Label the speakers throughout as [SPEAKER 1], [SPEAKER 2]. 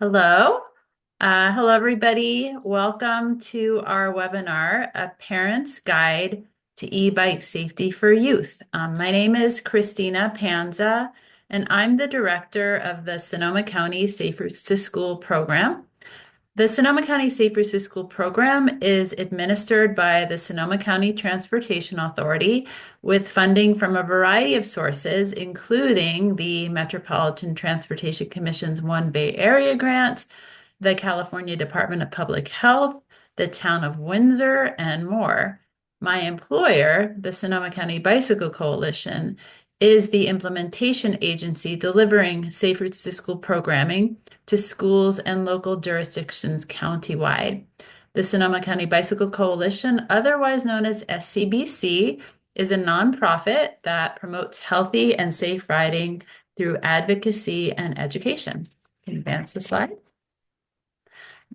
[SPEAKER 1] Hello. Hello, everybody. Welcome to our webinar, A Parent's Guide to E-Bike Safety for Youth. My name is Christina Panza, and I'm the director of the Sonoma County Safe Routes to School program. The Sonoma County Safe Routes to School program is administered by the Sonoma County Transportation Authority with funding from a variety of sources, including the Metropolitan Transportation Commission's One Bay Area Grant, the California Department of Public Health, the Town of Windsor, and more. My employer, the Sonoma County Bicycle Coalition, is the implementation agency delivering Safe Routes to School programming to schools and local jurisdictions countywide. The Sonoma County Bicycle Coalition, otherwise known as SCBC, is a nonprofit that promotes healthy and safe riding through advocacy and education. Can you advance the slide?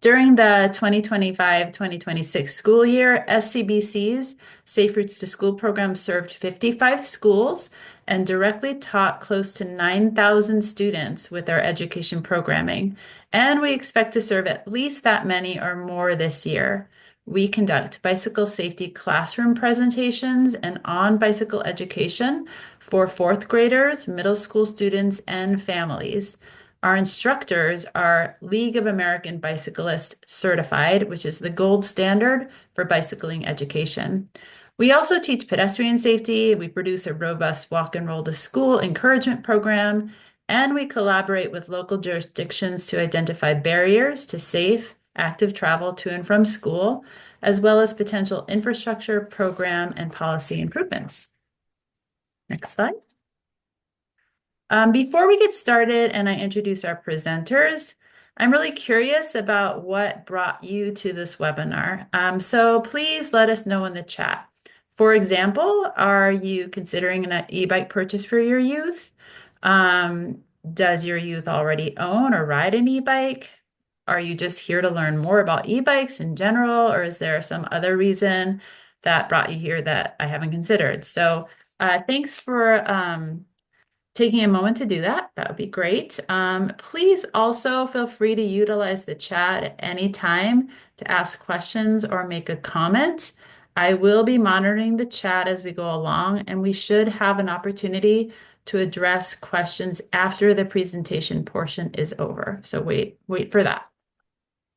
[SPEAKER 1] During the 2025-2026 school year, SCBC's Safe Routes to School program served 55 schools and directly taught close to 9,000 students with our education programming. And we expect to serve at least that many or more this year. We conduct bicycle safety classroom presentations and on-bicycle education for fourth graders, middle school students, and families. Our instructors are League of American Bicyclists certified, which is the gold standard for bicycling education. We also teach pedestrian safety. We produce a robust walk and roll to school encouragement program, and we collaborate with local jurisdictions to identify barriers to safe, active travel to and from school, as well as potential infrastructure, program, and policy improvements. Next slide. Before we get started and I introduce our presenters, I'm really curious about what brought you to this webinar. So please let us know in the chat. For example, are you considering an e-bike purchase for your youth? Does your youth already own or ride an e-bike? Are you just here to learn more about e-bikes in general, or is there some other reason that brought you here that I haven't considered? So thanks for taking a moment to do that. That would be great. Please also feel free to utilize the chat at any time to ask questions or make a comment. I will be monitoring the chat as we go along, and we should have an opportunity to address questions after the presentation portion is over. So wait for that.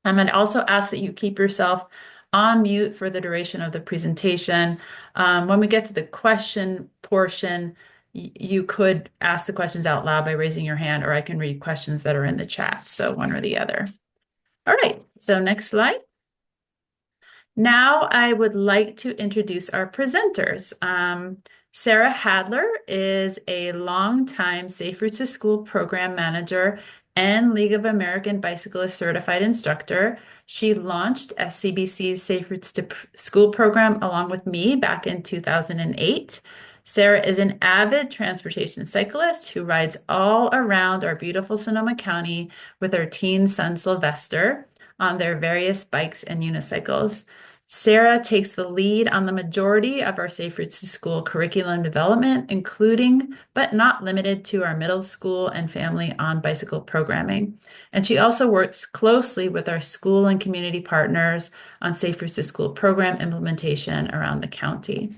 [SPEAKER 1] I'd also ask that you keep yourself on mute for the duration of the presentation. When we get to the question portion, you could ask the questions out loud by raising your hand, or I can read questions that are in the chat. So one or the other. All right, so next slide. Now I would like to introduce our presenters. Sarah Hadler is a longtime Safe Routes to School program manager and League of American Bicyclists certified instructor. She launched SCBC's Safe Routes to School program along with me back in 2008. Sarah is an avid transportation cyclist who rides all around our beautiful Sonoma County with her teen son Sylvester on their various bikes and unicycles. Sarah takes the lead on the majority of our Safe Routes to School curriculum development, including but not limited to our middle school and family on bicycle programming. And she also works closely with our school and community partners on Safe Routes to School program implementation around the county.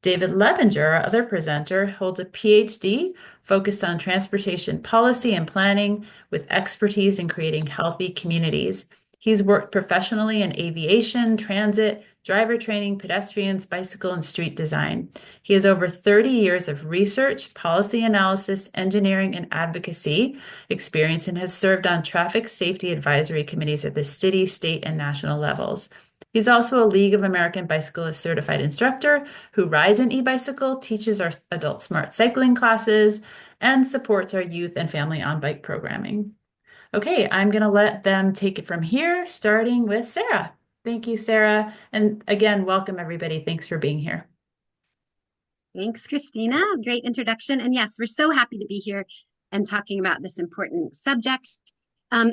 [SPEAKER 1] David Levinger, our other presenter, holds a PhD focused on transportation policy and planning with expertise in creating healthy communities. He's worked professionally in aviation, transit, driver training, pedestrians, bicycle, and street design. He has over 30 years of research, policy analysis, engineering, and advocacy experience and has served on traffic safety advisory committees at the city, state, and national levels. He's also a League of American Bicyclists certified instructor who rides an e-bicycle, teaches our adult smart cycling classes, and supports our youth and family on-bike programming. Okay, I'm going to let them take it from here, starting with Sarah. Thank you, Sarah. And again, welcome everybody. Thanks for being here.
[SPEAKER 2] Thanks, Christina. Great introduction. And yes, we're so happy to be here and talking about this important subject.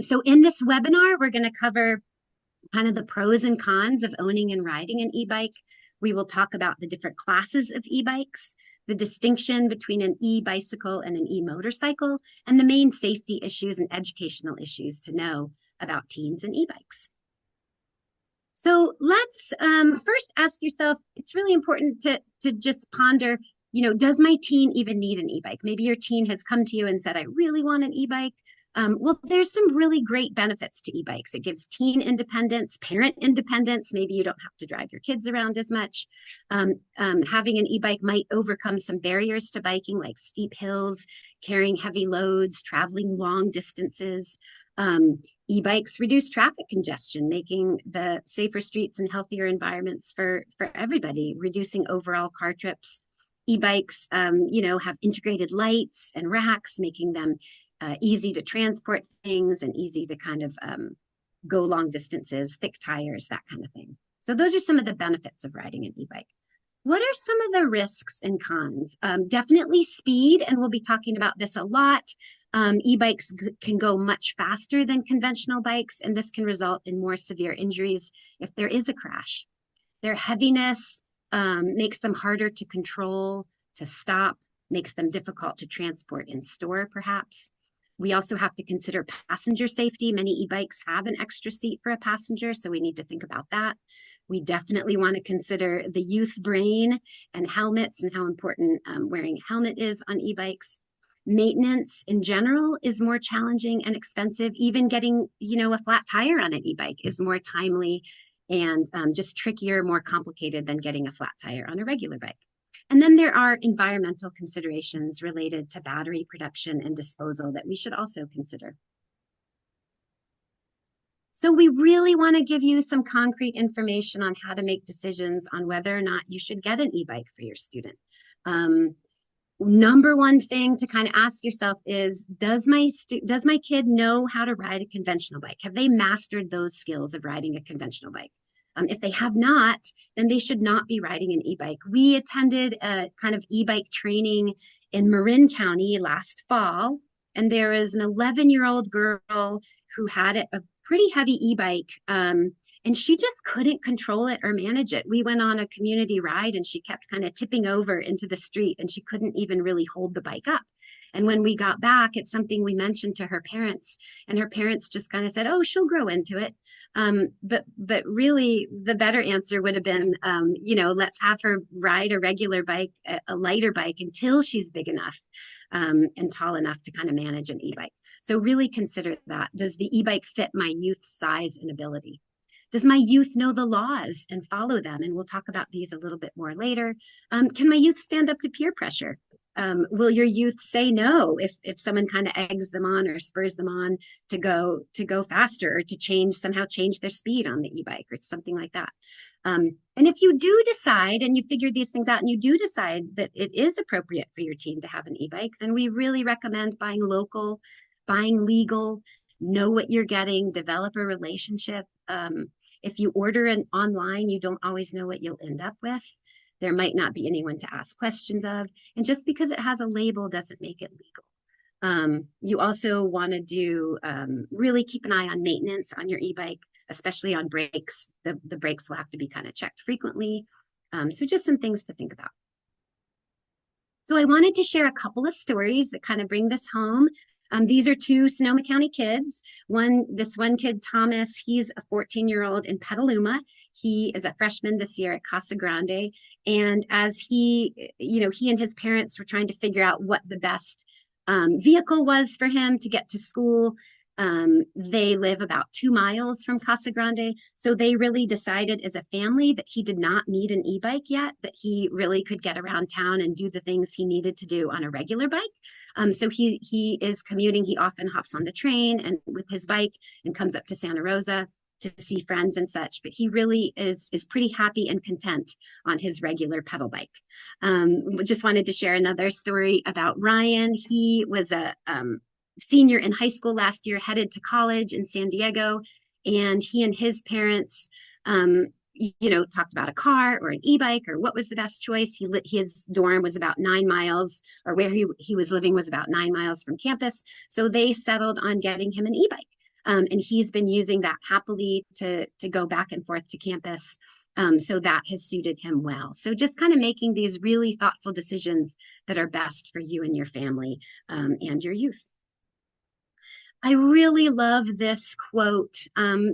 [SPEAKER 2] So in this webinar, we're going to cover kind of the pros and cons of owning and riding an e-bike. We will talk about the different classes of e-bikes, the distinction between an e-bicycle and an e-motorcycle, and the main safety issues and educational issues to know about teens and e-bikes. So let's first ask yourself, it's really important to just ponder, does my teen even need an e-bike? Maybe your teen has come to you and said, I really want an e-bike. Well, there's some really great benefits to e-bikes. It gives teen independence, parent independence. Maybe you don't have to drive your kids around as much. Having an e-bike might overcome some barriers to biking, like steep hills, carrying heavy loads, traveling long distances. E-bikes reduce traffic congestion, making the safer streets and healthier environments for everybody, reducing overall car trips. E-bikes, have integrated lights and racks, making them easy to transport things and easy to kind of go long distances, thick tires, that kind of thing. So those are some of the benefits of riding an e-bike. What are some of the risks and cons? Definitely speed, and we'll be talking about this a lot. E-bikes can go much faster than conventional bikes, and this can result in more severe injuries if there is a crash. Their heaviness makes them harder to control, to stop, makes them difficult to transport and store, perhaps. We also have to consider passenger safety. Many e-bikes have an extra seat for a passenger, so we need to think about that. We definitely want to consider the youth brain and helmets and how important wearing a helmet is on e-bikes. Maintenance in general is more challenging and expensive. Even getting, a flat tire on an e-bike is more timely and just trickier, more complicated than getting a flat tire on a regular bike. And then there are environmental considerations related to battery production and disposal that we should also consider. So we really want to give you some concrete information on how to make decisions on whether or not you should get an e-bike for your student. Number one thing to kind of ask yourself is, does my kid know how to ride a conventional bike? Have they mastered those skills of riding a conventional bike? If they have not, then they should not be riding an e-bike. We attended a kind of e-bike training in Marin County last fall, and there is an 11-year-old girl who had a pretty heavy e-bike, and she just couldn't control it or manage it. We went on a community ride and she kept kind of tipping over into the street and she couldn't even really hold the bike up. And when we got back, it's something we mentioned to her parents, and her parents just kind of said, oh, she'll grow into it. But really the better answer would have been, let's have her ride a regular bike, a lighter bike, until she's big enough and tall enough to kind of manage an e-bike. So really consider that. Does the e-bike fit my youth size and ability? Does my youth know the laws and follow them? And we'll talk about these a little bit more later. Can my youth stand up to peer pressure? Will your youth say no if someone kind of eggs them on or spurs them on to go faster, or to somehow change their speed on the e-bike or something like that? And if you do decide, and you figure these things out, and you do decide that it is appropriate for your teen to have an e-bike, then we really recommend buying local, buying legal, know what you're getting, develop a relationship. If you order it online, you don't always know what you'll end up with. There might not be anyone to ask questions of. And just because it has a label doesn't make it legal. You also want to do really keep an eye on maintenance on your e-bike, especially on brakes. The brakes will have to be kind of checked frequently. So just some things to think about. So I wanted to share a couple of stories that kind of bring this home. These are two Sonoma County kids. This one kid, Thomas, he's a 14-year-old in Petaluma. He is a freshman this year at Casa Grande. And as he and his parents were trying to figure out what the best vehicle was for him to get to school. They live about 2 miles from Casa Grande. So they really decided as a family that he did not need an e-bike yet, that he really could get around town and do the things he needed to do on a regular bike. So he is commuting. He often hops on the train and with his bike and comes up to Santa Rosa to see friends and such, but he really is pretty happy and content on his regular pedal bike. Just wanted to share another story about Ryan. He was a senior in high school last year, headed to college in San Diego, and he and his parents talked about a car or an e-bike or what was the best choice. His dorm was about 9 miles, or where he was living was about 9 miles from campus. So they settled on getting him an e-bike. And he's been using that happily to go back and forth to campus. So that has suited him well. So just kind of making these really thoughtful decisions that are best for you and your family and your youth. I really love this quote.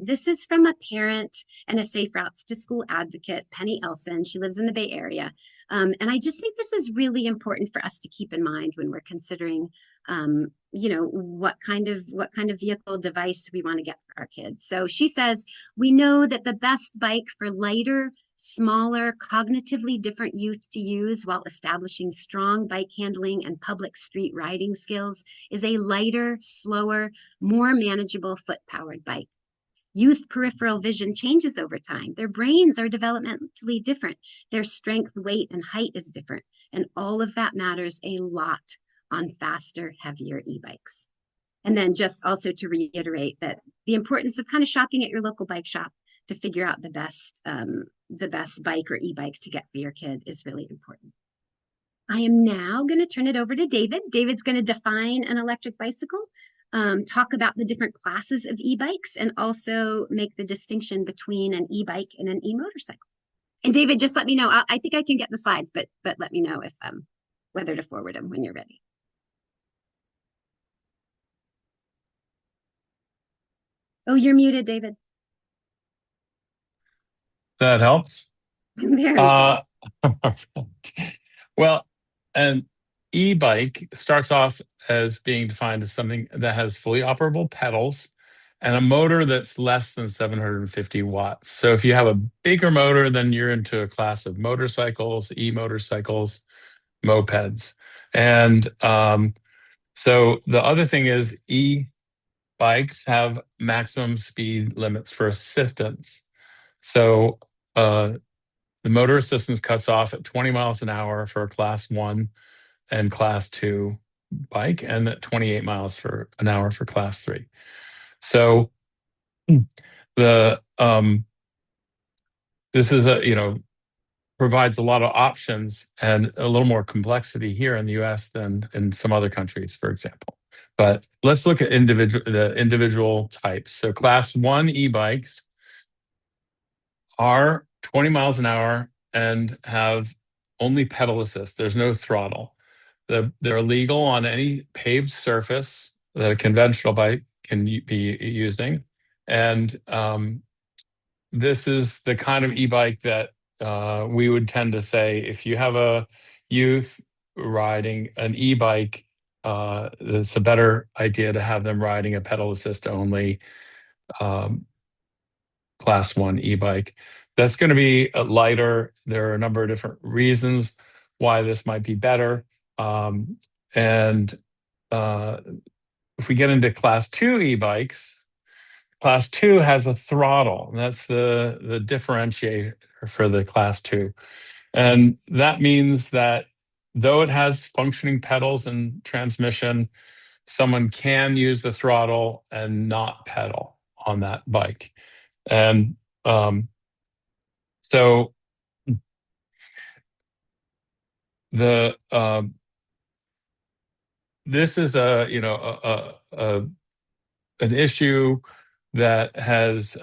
[SPEAKER 2] This is from a parent and a Safe Routes to School advocate, Penny Elson. She lives in the Bay Area. And I just think this is really important for us to keep in mind when we're considering, what kind of vehicle device we want to get for our kids. So she says, we know that the best bike for lighter, smaller, cognitively different youth to use while establishing strong bike handling and public street riding skills is a lighter, slower, more manageable foot powered bike. Youth peripheral vision changes over time. Their brains are developmentally different. Their strength, weight, and height is different. And all of that matters a lot on faster, heavier e bikes. And then just also to reiterate that the importance of kind of shopping at your local bike shop to figure out the best bike or e-bike to get for your kid is really important. I am now going to turn it over to David. David's going to define an electric bicycle, talk about the different classes of e-bikes, and also make the distinction between an e-bike and an e-motorcycle. And David, just let me know. I think I can get the slides, but let me know if whether to forward them when you're ready. Oh, you're muted, David.
[SPEAKER 3] That helps.
[SPEAKER 2] There we go.
[SPEAKER 3] Well, an e-bike starts off as being defined as something that has fully operable pedals and a motor that's less than 750 watts. So if you have a bigger motor, then you're into a class of motorcycles, e-motorcycles, mopeds. And so the other thing is e-bikes have maximum speed limits for assistance. So the motor assistance cuts off at 20 miles an hour for a class 1 and class 2 bike, and at 28 miles for an hour for class 3. So the this is provides a lot of options and a little more complexity here in the US than in some other countries, for example. But let's look at the individual types. So class 1 e-bikes are 20 miles an hour and have only pedal assist. There's no throttle. They're illegal on any paved surface that a conventional bike can be using. And this is the kind of e-bike that we would tend to say, if you have a youth riding an e-bike, it's a better idea to have them riding a pedal assist only class 1 e-bike. That's going to be lighter. There are a number of different reasons why this might be better. And if we get into class 2 e-bikes, class 2 has a throttle. That's the differentiator for the class 2. And that means that though it has functioning pedals and transmission, someone can use the throttle and not pedal on that bike. And so the this is an issue that has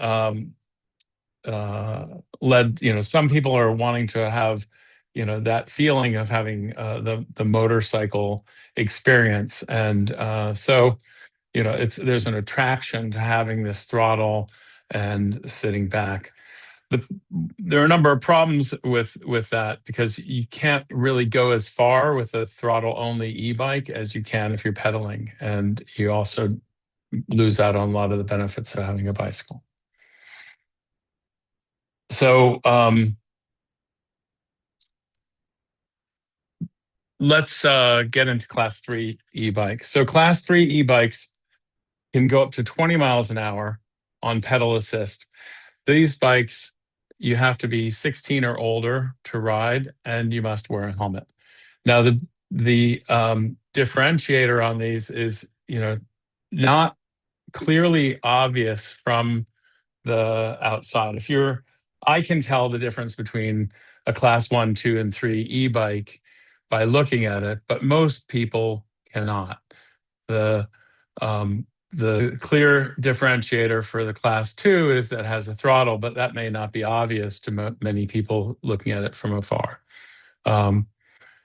[SPEAKER 3] led, some people are wanting to have that feeling of having the motorcycle experience, and so there's an attraction to having this throttle and sitting back. There are a number of problems with that, because you can't really go as far with a throttle only e-bike as you can if you're pedaling, and you also lose out on a lot of the benefits of having a bicycle. So let's get into class 3 e-bikes. So class 3 e-bikes can go up to 20 miles an hour on pedal assist. These bikes, you have to be 16 or older to ride, and you must wear a helmet. Now, the differentiator on these is, not clearly obvious from the outside. I can tell the difference between a class 1, 2, and 3 e-bike by looking at it, but most people cannot. The the clear differentiator for the Class 2 is that it has a throttle, but that may not be obvious to many people looking at it from afar.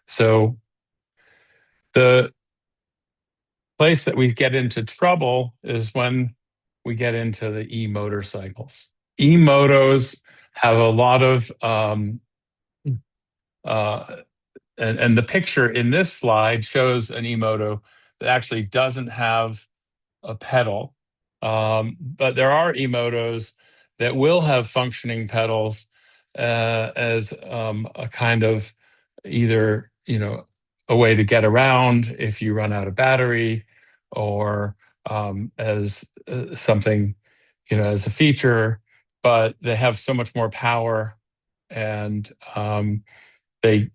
[SPEAKER 3] So the place that we get into trouble is when we get into the e-motorcycles. E-motos have a lot of, and the picture in this slide shows an e-moto that actually doesn't have a pedal. But there are e-motos that will have functioning pedals as a kind of either, a way to get around if you run out of battery, or as something, as a feature, but they have so much more power, and they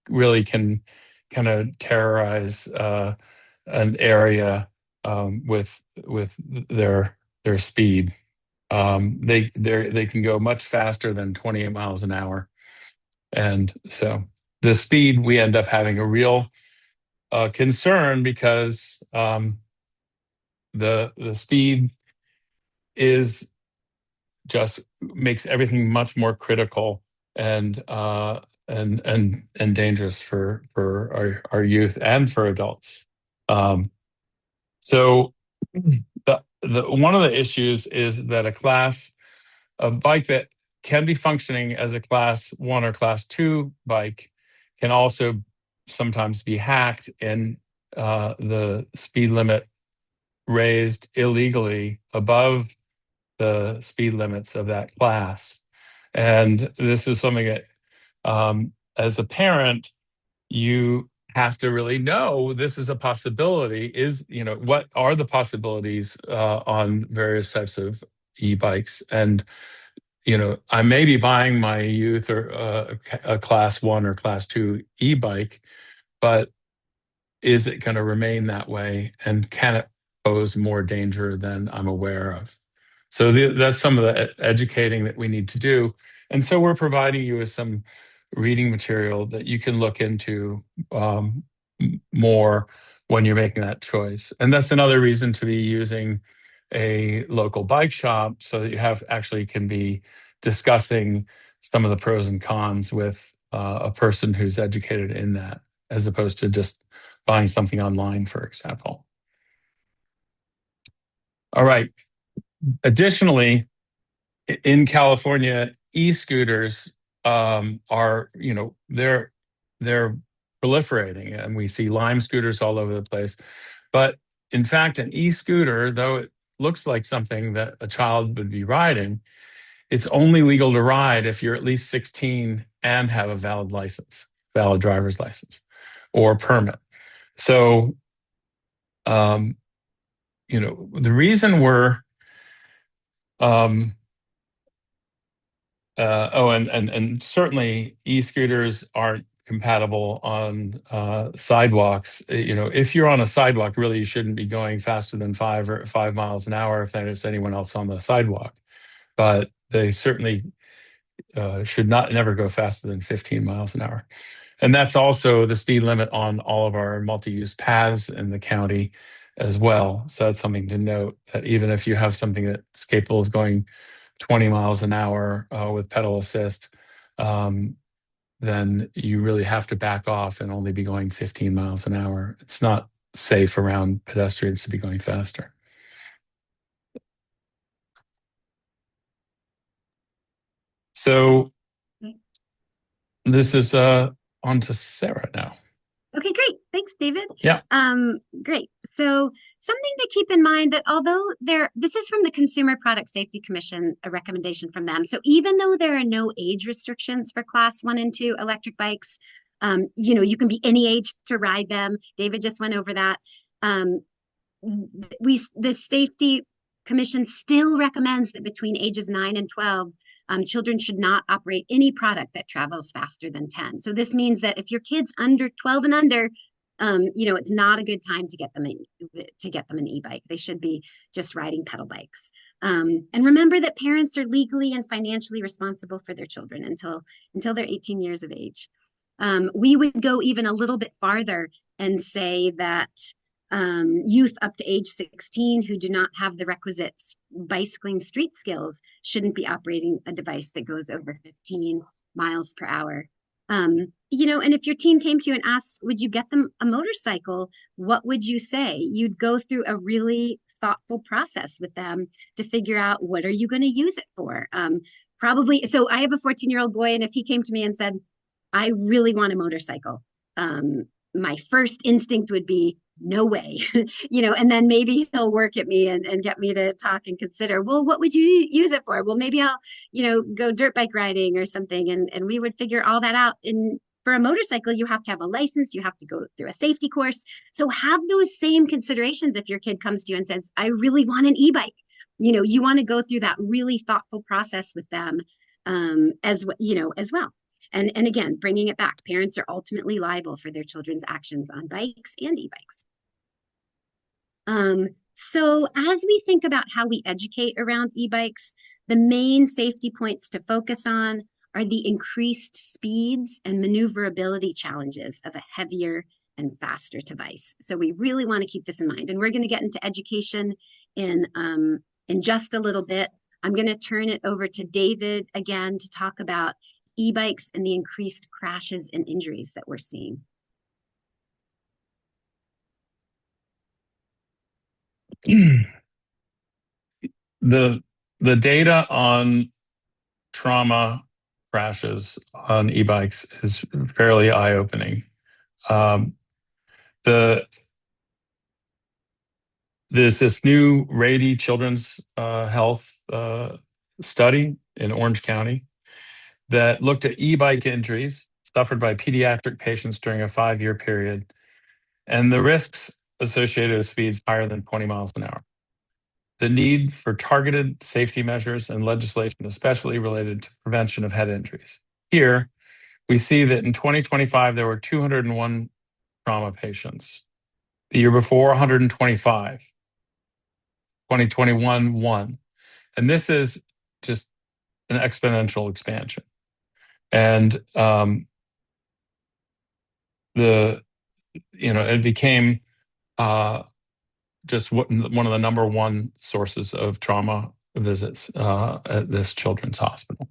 [SPEAKER 3] really can kind of terrorize an area with their speed. They can go much faster than 28 miles an hour, and so the speed, we end up having a real concern, because the speed is just makes everything much more critical and dangerous for our youth and for adults. So the one of the issues is that a bike that can be functioning as a Class 1 or Class 2 bike can also sometimes be hacked, and the speed limit raised illegally above the speed limits of that class. And this is something that, as a parent, you have to really know this is a possibility. What are the possibilities on various types of e-bikes? And, I may be buying my youth or a Class 1 or Class 2 e-bike, but is it going to remain that way? And can it pose more danger than I'm aware of? So that's some of the educating that we need to do. And so we're providing you with some reading material that you can look into more when you're making that choice. And that's another reason to be using a local bike shop, so that you can be discussing some of the pros and cons with a person who's educated in that, as opposed to just buying something online, for example. All right. Additionally, in California, e-scooters are, they're proliferating, and we see Lime scooters all over the place. But in fact, an e-scooter, though it looks like something that a child would be riding, it's only legal to ride if you're at least 16 and have a valid driver's license or permit. So, the reason we're and certainly e-scooters aren't compatible on sidewalks. If you're on a sidewalk, really you shouldn't be going faster than 5 miles an hour if there's anyone else on the sidewalk. But they certainly should never go faster than 15 miles an hour. And that's also the speed limit on all of our multi-use paths in the county as well. So that's something to note, that even if you have something that's capable of going 20 miles an hour with pedal assist, then you really have to back off and only be going 15 miles an hour. It's not safe around pedestrians to be going faster. So this is on to Sarah now.
[SPEAKER 2] Okay, great. Thanks, David.
[SPEAKER 3] Yeah.
[SPEAKER 2] Great. So something to keep in mind, that although this is from the Consumer Product Safety Commission, a recommendation from them. So even though there are no age restrictions for Class 1 and 2 electric bikes, you can be any age to ride them. David just went over that. The Safety Commission still recommends that between ages 9 and 12, children should not operate any product that travels faster than 10. So this means that if your kid's under 12 and under, it's not a good time to get them an e-bike. They should be just riding pedal bikes. And remember that parents are legally and financially responsible for their children until they're 18 years of age. We would go even a little bit farther and say that Youth up to age 16 who do not have the requisite bicycling street skills shouldn't be operating a device that goes over 15 miles per hour. And if your teen came to you and asked, would you get them a motorcycle? What would you say? You'd go through a really thoughtful process with them to figure out what are you going to use it for. Probably. So I have a 14-year-old boy, and if he came to me and said, I really want a motorcycle, my first instinct would be, no way, and then maybe he'll work at me and get me to talk and consider, well, what would you use it for? Well, maybe I'll, go dirt bike riding or something. And we would figure all that out. And for a motorcycle, you have to have a license, you have to go through a safety course. So have those same considerations if your kid comes to you and says, I really want an e-bike. You want to go through that really thoughtful process with them as well. And again, bringing it back, parents are ultimately liable for their children's actions on bikes and e-bikes. So as we think about how we educate around e-bikes, the main safety points to focus on are the increased speeds and maneuverability challenges of a heavier and faster device. So we really want to keep this in mind. And we're going to get into education in just a little bit. I'm going to turn it over to David again to talk about e-bikes and the increased crashes and injuries that we're seeing.
[SPEAKER 3] The data on trauma crashes on e-bikes is fairly eye-opening. There's this new Rady Children's Health study in Orange County that looked at e-bike injuries suffered by pediatric patients during a 5-year period and the risks associated with speeds higher than 20 miles an hour. The need for targeted safety measures and legislation, especially related to prevention of head injuries. Here, we see that in 2025, there were 201 trauma patients. The year before, 125. 2021, 1. And this is just an exponential expansion. And it became just one of the number one sources of trauma visits at this children's hospital.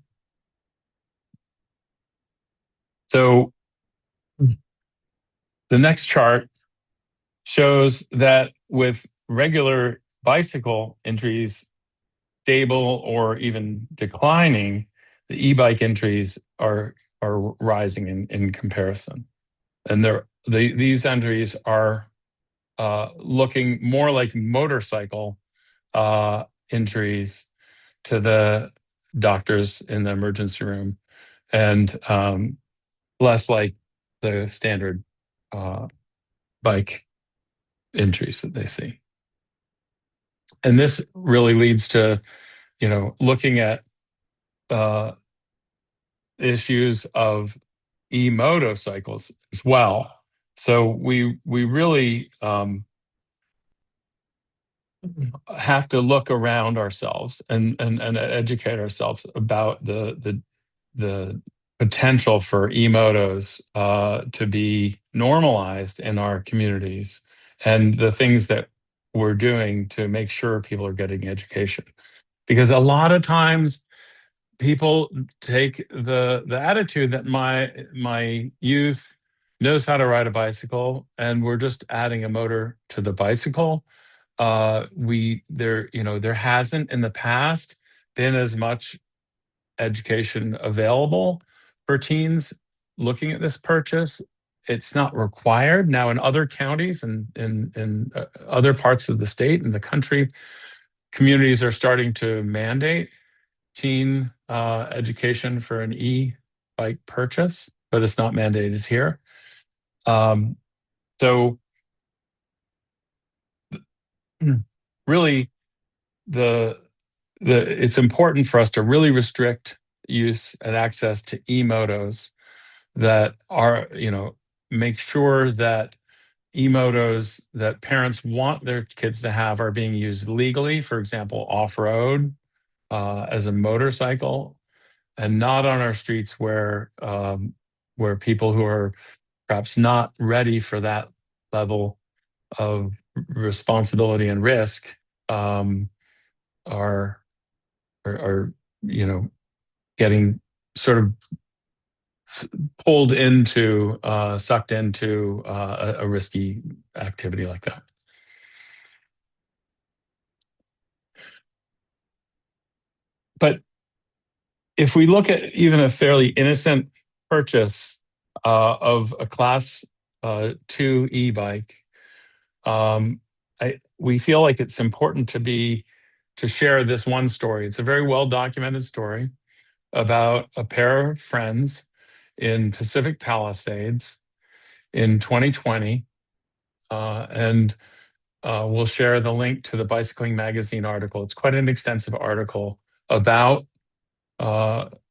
[SPEAKER 3] So the next chart shows that with regular bicycle injuries stable or even declining, the e-bike injuries are rising in comparison. And these injuries are looking more like motorcycle injuries to the doctors in the emergency room and less like the standard bike injuries that they see. And this really leads to, looking at issues of e-motorcycles as well. So we really have to look around ourselves and educate ourselves about the potential for e-motos to be normalized in our communities and the things that we're doing to make sure people are getting education. Because a lot of times people take the attitude that my youth knows how to ride a bicycle and we're just adding a motor to the bicycle. There hasn't in the past been as much education available for teens looking at this purchase. It's not required now in other counties and in other parts of the state and the country. Communities are starting to mandate teen education for an e-bike purchase, but it's not mandated here. So really, it's important for us to really restrict use and access to e-motos that are, make sure that e-motos that parents want their kids to have are being used legally, for example, off-road as a motorcycle, and not on our streets where people who are perhaps not ready for that level of responsibility and risk are getting sort of pulled into, sucked into a risky activity like that. But if we look at even a fairly innocent purchase of a Class 2 e-bike, we feel like it's important to share this one story. It's a very well-documented story about a pair of friends in Pacific Palisades in 2020, and we'll share the link to the Bicycling Magazine article. It's quite an extensive article about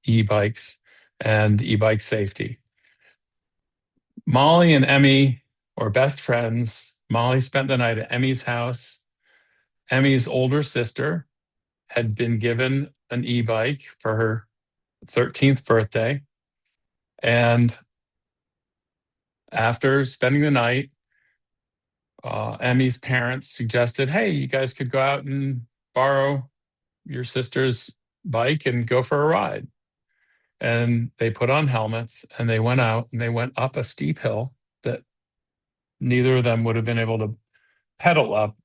[SPEAKER 3] e-bikes and e-bike safety. Molly and Emmy were best friends. Molly spent the night at Emmy's house. Emmy's older sister had been given an e-bike for her 13th birthday. And after spending the night, Emmy's parents suggested, hey, you guys could go out and borrow your sister's bike and go for a ride. And they put on helmets and they went out and they went up a steep hill that neither of them would have been able to pedal up.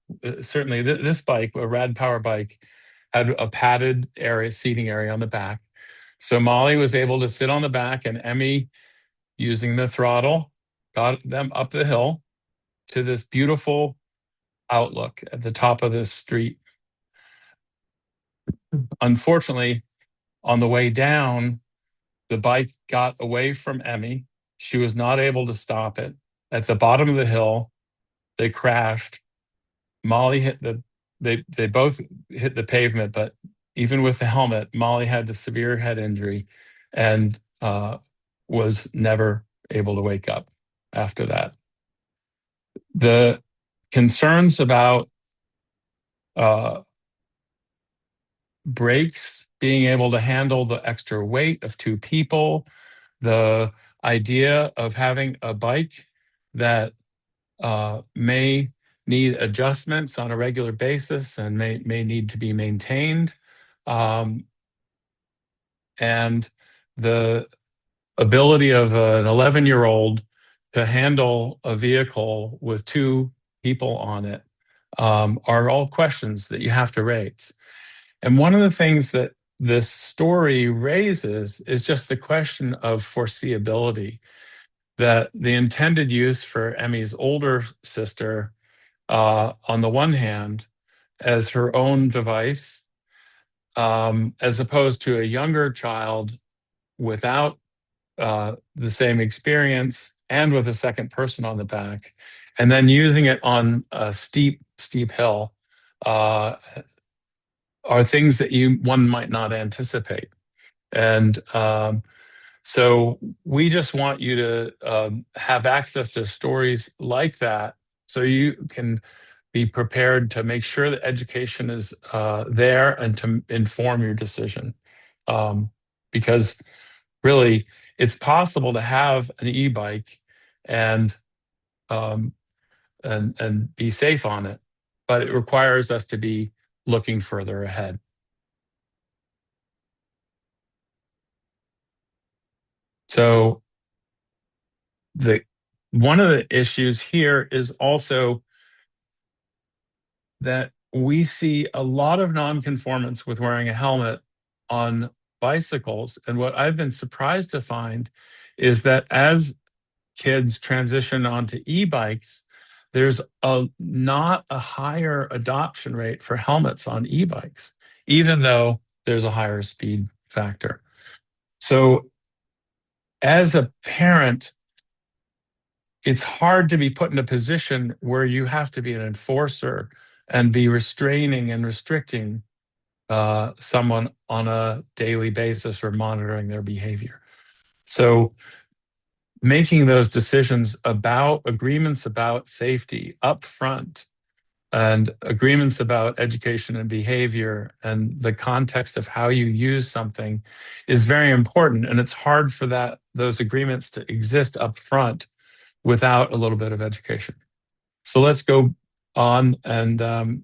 [SPEAKER 3] Certainly, this bike, a Rad Power bike, had a padded seating area on the back. So Molly was able to sit on the back, and Emmy, using the throttle, got them up the hill to this beautiful outlook at the top of this street. Unfortunately, on the way down, the bike got away from Emmy. She was not able to stop it. At the bottom of the hill, they crashed. Molly they both hit the pavement, but even with the helmet, Molly had a severe head injury and was never able to wake up after that. The concerns about brakes being able to handle the extra weight of two people, the idea of having a bike that may need adjustments on a regular basis and may need to be maintained, and the ability of an 11-year-old to handle a vehicle with two people on it are all questions that you have to raise. And one of the things that this story raises is just the question of foreseeability, that the intended use for Emmy's older sister, on the one hand, as her own device, as opposed to a younger child without the same experience and with a second person on the back, and then using it on a steep hill, are things that one might not anticipate. And so we just want you to have access to stories like that so you can be prepared to make sure that education is there and to inform your decision. Because really, it's possible to have an e-bike and be safe on it, but it requires us to be looking further ahead. So one of the issues here is also that we see a lot of nonconformance with wearing a helmet on bicycles. And what I've been surprised to find is that as kids transition onto e-bikes, there's not a higher adoption rate for helmets on e-bikes, even though there's a higher speed factor. So as a parent, it's hard to be put in a position where you have to be an enforcer and be restraining and restricting someone on a daily basis or monitoring their behavior. So making those decisions about agreements about safety up front and agreements about education and behavior and the context of how you use something is very important. And it's hard for those agreements to exist up front without a little bit of education. So let's go on and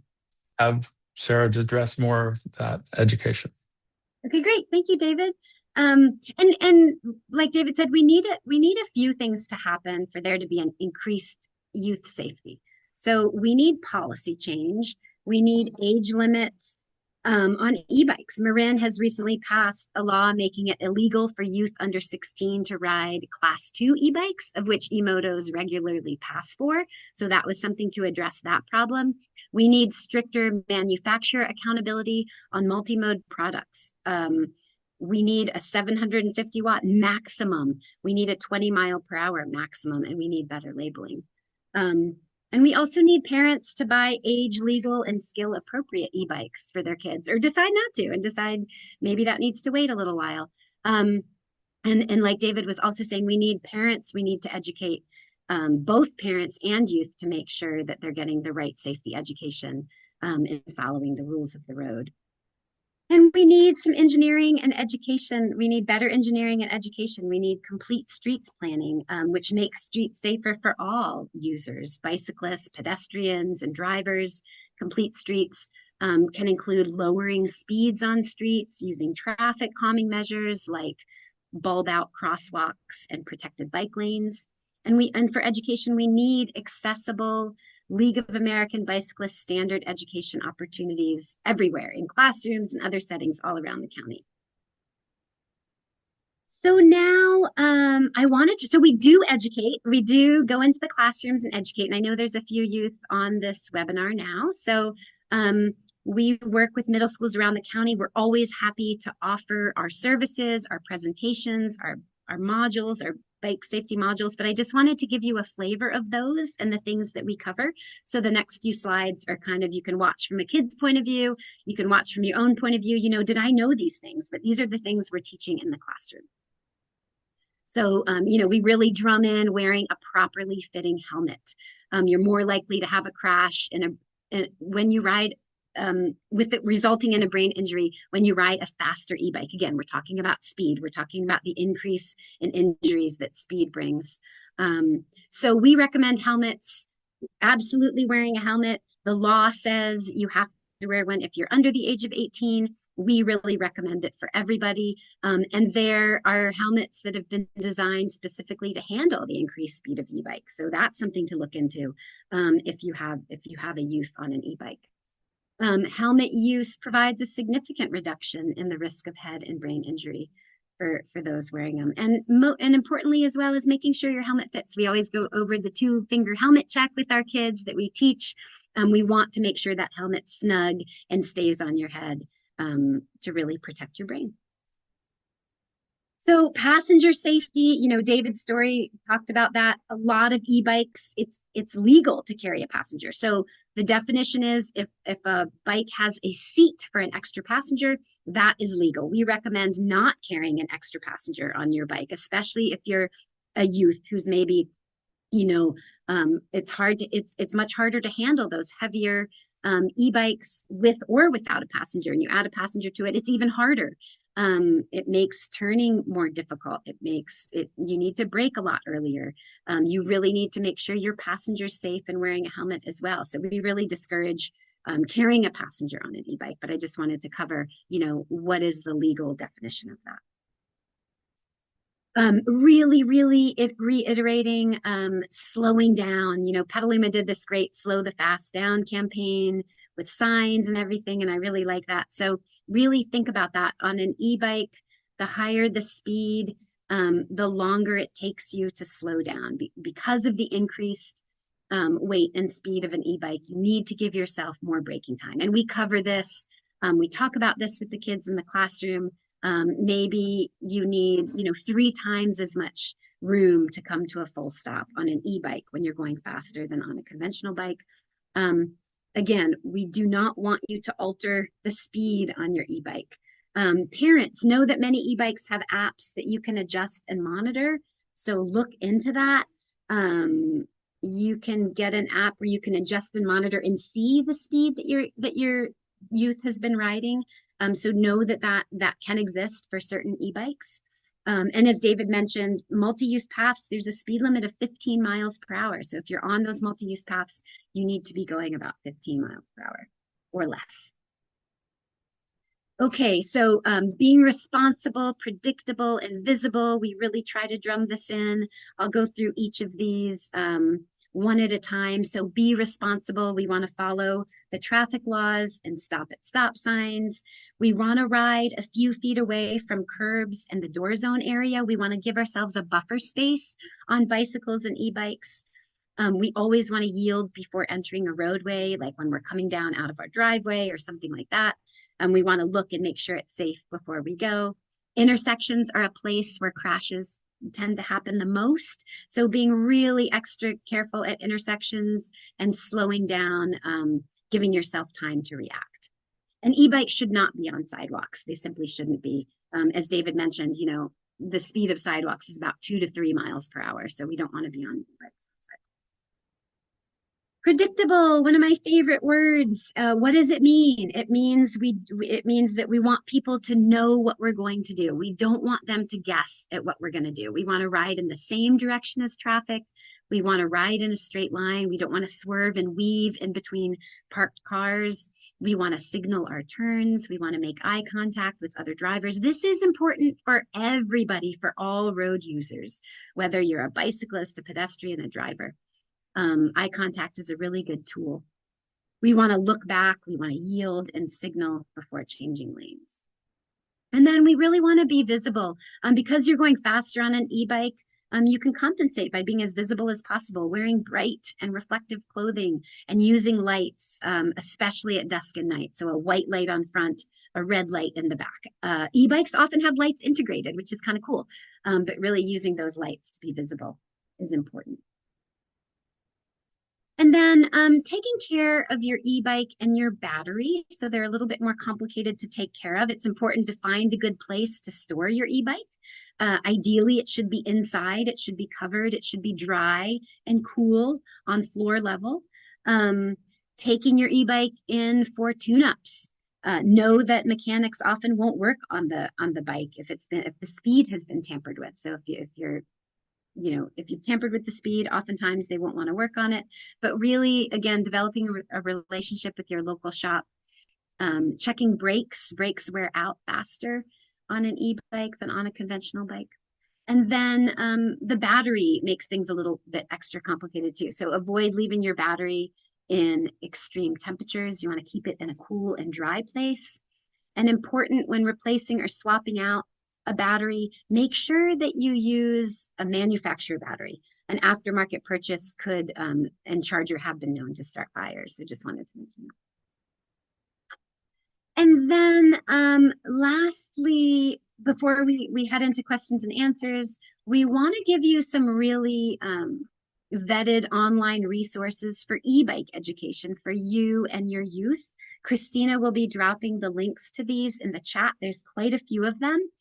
[SPEAKER 3] have Sarah address more of that education.
[SPEAKER 2] Okay, great. Thank you, David. And like David said, we need a few things to happen for there to be an increased youth safety. So we need policy change. We need age limits on e-bikes. Marin has recently passed a law making it illegal for youth under 16 to ride Class 2 e-bikes, of which e-motos regularly pass for. So that was something to address that problem. We need stricter manufacturer accountability on multi-mode products. We need a 750 watt maximum. We need a 20 mile per hour maximum, and we need better labeling. And we also need parents to buy age legal and skill appropriate e-bikes for their kids, or decide not to and decide maybe that needs to wait a little while. And like David was also saying, we need to educate both parents and youth to make sure that they're getting the right safety education and following the rules of the road. And we need some engineering and education. We need better engineering and education. We need complete streets planning, which makes streets safer for all users, bicyclists, pedestrians, and drivers. Complete streets can include lowering speeds on streets, using traffic calming measures like bulb out crosswalks and protected bike lanes. And for education, we need accessible League of American Bicyclists standard education opportunities everywhere in classrooms and other settings all around the county. So now so we do educate, we do go into the classrooms and educate. And I know there's a few youth on this webinar now. So we work with middle schools around the county. We're always happy to offer our services, our presentations, our modules, our bike safety modules, but I just wanted to give you a flavor of those and the things that we cover. So the next few slides are kind of, you can watch from a kid's point of view, you can watch from your own point of view, did I know these things? But these are the things we're teaching in the classroom. So, we really drum in wearing a properly fitting helmet. You're more likely to have a crash when you ride with it resulting in a brain injury when you ride a faster e-bike. Again, we're talking about speed. We're talking about the increase in injuries that speed brings. So we recommend helmets, absolutely wearing a helmet. The law says you have to wear one if you're under the age of 18. We really recommend it for everybody. And there are helmets that have been designed specifically to handle the increased speed of e-bike. So that's something to look into if you have a youth on an e-bike. Helmet use provides a significant reduction in the risk of head and brain injury for those wearing them. And importantly, as well as making sure your helmet fits. We always go over the 2-finger helmet check with our kids that we teach. We want to make sure that helmet's snug and stays on your head to really protect your brain. So passenger safety, David's story talked about that. A lot of e-bikes, it's legal to carry a passenger. So the definition is if a bike has a seat for an extra passenger, that is legal. We recommend not carrying an extra passenger on your bike, especially if you're a youth who's maybe, it's much harder to handle those heavier e-bikes with or without a passenger, and you add a passenger to it, it's even harder. It makes turning more difficult. You need to brake a lot earlier. You really need to make sure your passenger's safe and wearing a helmet as well. So we really discourage carrying a passenger on an e-bike, but I just wanted to cover, what is the legal definition of that. Really reiterating, slowing down. Petaluma did this great Slow the Fast Down campaign with signs and everything, and I really like that. So really think about that. On an e-bike, the higher the speed, the longer it takes you to slow down. Because of the increased weight and speed of an e-bike, you need to give yourself more braking time. And we cover this. We talk about this with the kids in the classroom. Maybe you need, 3 times as much room to come to a full stop on an e-bike when you're going faster than on a conventional bike. Again, we do not want you to alter the speed on your e-bike. Parents know that many e-bikes have apps that you can adjust and monitor. So look into that. You can get an app where you can adjust and monitor and see the speed that your youth has been riding. So know that can exist for certain e-bikes. And as David mentioned, multi-use paths, there's a speed limit of 15 miles per hour. So if you're on those multi-use paths, you need to be going about 15 miles per hour or less. Okay, so being responsible, predictable, and visible, we really try to drum this in. I'll go through each of these one at a time. So be responsible. We want to follow the traffic laws and stop at stop signs. We want to ride a few feet away from curbs and the door zone area. We want to give ourselves a buffer space on bicycles and e-bikes. We always want to yield before entering a roadway, like when we're coming down out of our driveway or something like that. We want to look and make sure it's safe before we go. Intersections are a place where crashes tend to happen the most. So being really extra careful at intersections and slowing down, giving yourself time to react. And e-bikes should not be on sidewalks. They simply shouldn't be. As David mentioned, you know, the speed of sidewalks is about 2 to 3 miles per hour. So we don't want to be on e-bikes. Predictable, one of my favorite words. What does it mean? It means that we want people to know what we're going to do. We don't want them to guess at what we're going to do. We want to ride in the same direction as traffic. We want to ride in a straight line. We don't want to swerve and weave in between parked cars. We want to signal our turns. We want to make eye contact with other drivers. This is important for everybody, for all road users, whether you're a bicyclist, a pedestrian, a driver. Eye contact is a really good tool. We want to look back, we want to yield and signal before changing lanes. And then we really want to be visible. Because you're going faster on an e-bike, you can compensate by being as visible as possible, wearing bright and reflective clothing and using lights, especially at dusk and night. So a white light on front, a red light in the back. E-bikes often have lights integrated, which is kind of cool. But really using those lights to be visible is important. And then taking care of your e-bike and your battery. So they're a little bit more complicated to take care of. It's important to find a good place to store your e-bike. Ideally, it should be inside. It should be covered. It should be dry and cool on floor level. Taking your e-bike in for tune-ups. Know that mechanics often won't work on the bike if the speed has been tampered with. So if you've tampered with the speed, oftentimes they won't want to work on it. But really, again, developing a relationship with your local shop, checking brakes. Brakes wear out faster on an e-bike than on a conventional bike. And then the battery makes things a little bit extra complicated too. So avoid leaving your battery in extreme temperatures. You want to keep it in a cool and dry place. And important when replacing or swapping out a battery, make sure that you use a manufacturer battery. An aftermarket purchase could and charger have been known to start fires. So just wanted to mention that. And then lastly, before we head into questions and answers, we want to give you some really vetted online resources for e-bike education for you and your youth. Christina will be dropping the links to these in the chat. There's quite a few of them.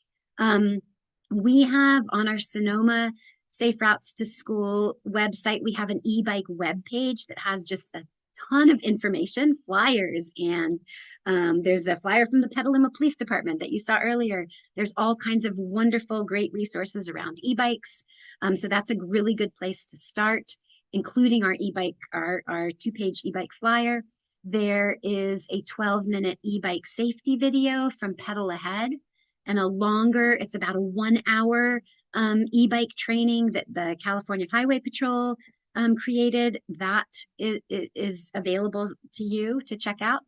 [SPEAKER 2] We have on our Sonoma Safe Routes to School website, we have an e-bike webpage that has just a ton of information, flyers, and there's a flyer from the Petaluma Police Department that you saw earlier. There's all kinds of wonderful, great resources around e-bikes. So that's a really good place to start, including our e-bike, our 2-page e-bike flyer. There is a 12-minute e-bike safety video from Pedal Ahead, and a longer, it's about a 1-hour e-bike training that the California Highway Patrol created. That is available to you to check out.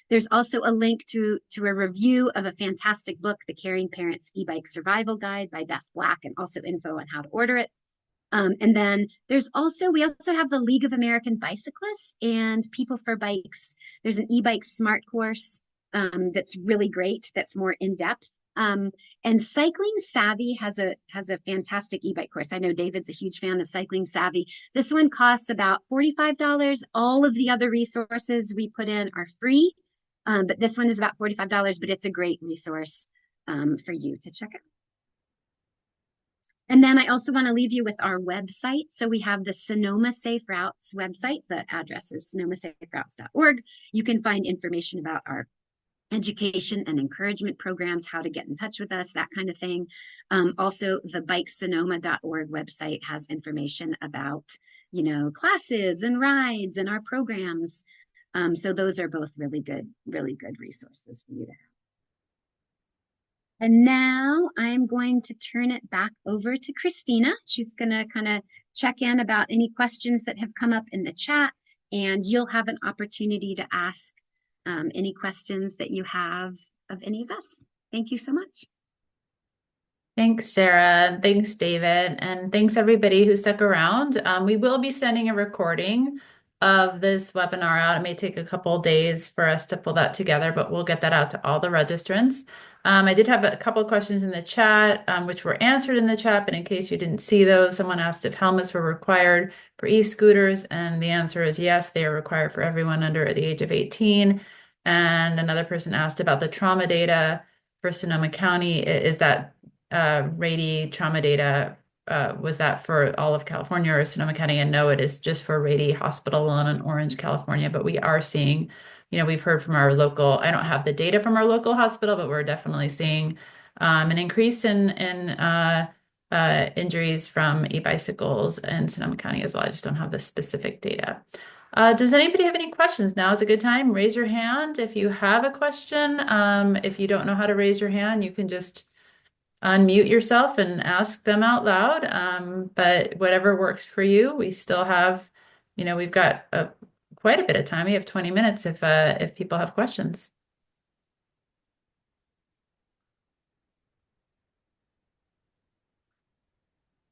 [SPEAKER 2] There's also a link to a review of a fantastic book, The Caring Parents E-Bike Survival Guide by Beth Black, and also info on how to order it. And then we also have the League of American Bicyclists and People for Bikes. There's an e-bike smart course that's really great, that's more in-depth. And Cycling Savvy has a fantastic e-bike course. I know David's a huge fan of Cycling Savvy. This one costs about $45. All of the other resources we put in are free, but this one is about $45, but it's a great resource for you to check out. And then I also want to leave you with our website. So we have the Sonoma Safe Routes website. The address is sonomasaferoutes.org. You can find information about our education and encouragement programs, how to get in touch with us, that kind of thing. Also, the bikesonoma.org website has information about, classes and rides and our programs. So those are both really good resources for you to have. And now I'm going to turn it back over to Christina. She's going to kind of check in about any questions that have come up in the chat, and you'll have an opportunity to ask any questions that you have of any of us. Thank you so much.
[SPEAKER 1] Thanks, Sarah. Thanks, David. And thanks, everybody who stuck around. We will be sending a recording of this webinar out. It may take a couple days for us to pull that together, but we'll get that out to all the registrants. I did have a couple of questions in the chat, which were answered in the chat, but in case you didn't see those, someone asked if helmets were required for e-scooters, and the answer is yes, they are required for everyone under the age of 18. And another person asked about the trauma data for Sonoma County. Is that Rady trauma data, was that for all of California or Sonoma County? And no, it is just for Rady Hospital alone in Orange, California. But we are seeing, we've heard from our local, I don't have the data from our local hospital, but we're definitely seeing an increase in injuries from e-bicycles in Sonoma County as well. I just don't have the specific data. Does anybody have any questions? Now is a good time. Raise your hand if you have a question. If you don't know how to raise your hand, you can just unmute yourself and ask them out loud. But whatever works for you, we still have, we've got quite a bit of time. We have 20 minutes if people have questions.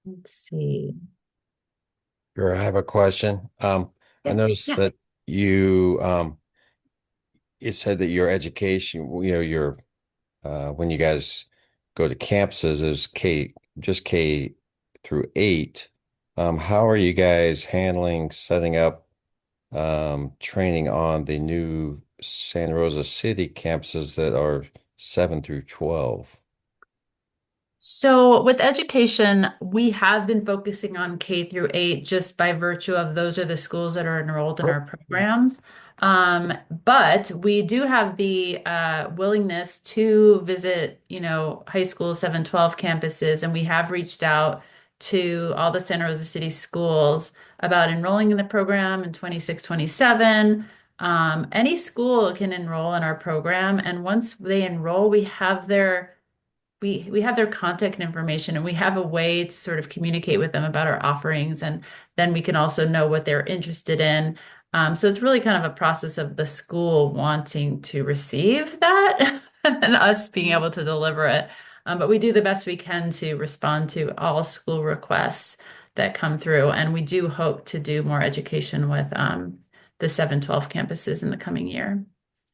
[SPEAKER 1] Let's see.
[SPEAKER 4] Sure, I have a question. I noticed
[SPEAKER 2] Yeah.
[SPEAKER 4] that you it said that your education, your when you guys go to campuses is just K through 8. How are you guys handling setting up training on the new Santa Rosa City campuses that are 7 through 12?
[SPEAKER 1] So with education, we have been focusing on K through 8 just by virtue of those are the schools that are enrolled in our programs. But we do have the willingness to visit, high school 712 campuses, and we have reached out to all the Santa Rosa City schools about enrolling in the program in 26, 27. Any school can enroll in our program, and once they enroll, we have their contact information, and we have a way to sort of communicate with them about our offerings, and then we can also know what they're interested in. So it's really kind of a process of the school wanting to receive that and us being able to deliver it. But we do the best we can to respond to all school requests that come through, and we do hope to do more education with the 712 campuses in the coming year.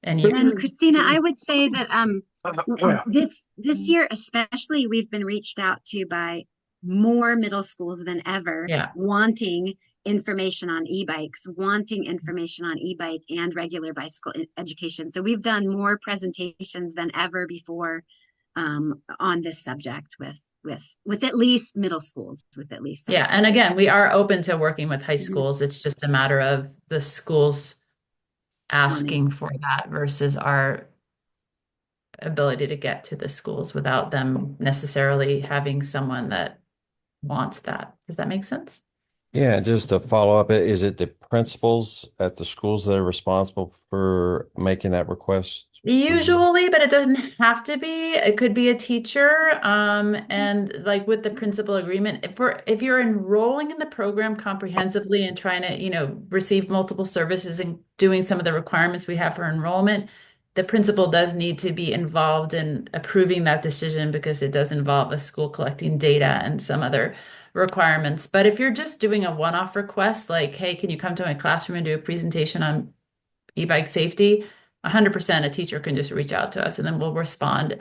[SPEAKER 1] And
[SPEAKER 2] Christina, I would say that this year especially, we've been reached out to by more middle schools than ever, wanting information on e-bikes, wanting information on e-bike and regular bicycle education. So we've done more presentations than ever before on this subject with at least middle schools, with at least some.
[SPEAKER 1] Yeah, and again, we are open to working with high schools. It's just a matter of the schools asking for that versus our ability to get to the schools without them necessarily having someone that wants that. Does that make sense?
[SPEAKER 4] Yeah, just to follow up, is it the principals at the schools that are responsible for making that request?
[SPEAKER 1] Usually, but it doesn't have to be. It could be a teacher. And like with the principal agreement, if you're enrolling in the program comprehensively and trying to, receive multiple services and doing some of the requirements we have for enrollment, the principal does need to be involved in approving that decision because it does involve a school collecting data and some other requirements. But if you're just doing a one-off request, like, hey, can you come to my classroom and do a presentation on e-bike safety? 100% a teacher can just reach out to us and then we'll respond,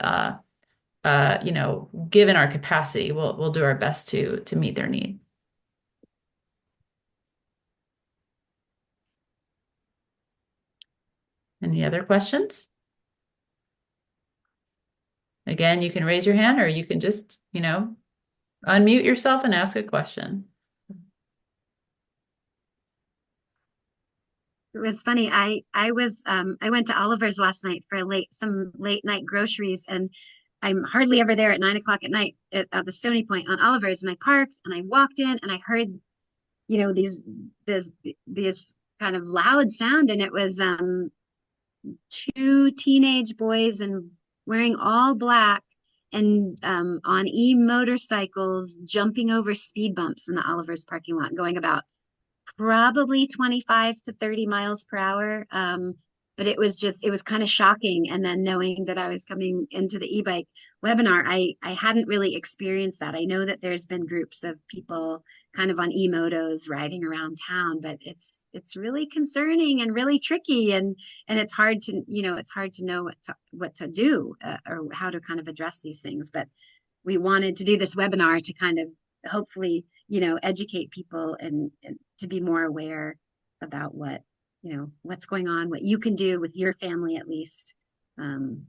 [SPEAKER 1] given our capacity, we'll do our best to meet their need. Any other questions? Again, you can raise your hand or you can just, unmute yourself and ask a question.
[SPEAKER 2] It was funny. I went to Oliver's last night for some late night groceries, and I'm hardly ever there at 9 o'clock at night at the Stony Point on Oliver's. And I parked and I walked in and I heard, this this kind of loud sound, and it was two teenage boys and wearing all black and on e-motorcycles jumping over speed bumps in the Oliver's parking lot, going about probably 25 to 30 miles per hour. But it was kind of shocking. And then knowing that I was coming into the e-bike webinar, I hadn't really experienced that. I know that there's been groups of people kind of on e-motos riding around town, but it's really concerning and really tricky. And it's hard to, it's hard to know what to do or how to kind of address these things. But we wanted to do this webinar to kind of hopefully, educate people and to be more aware about what's going on, what you can do with your family at least, and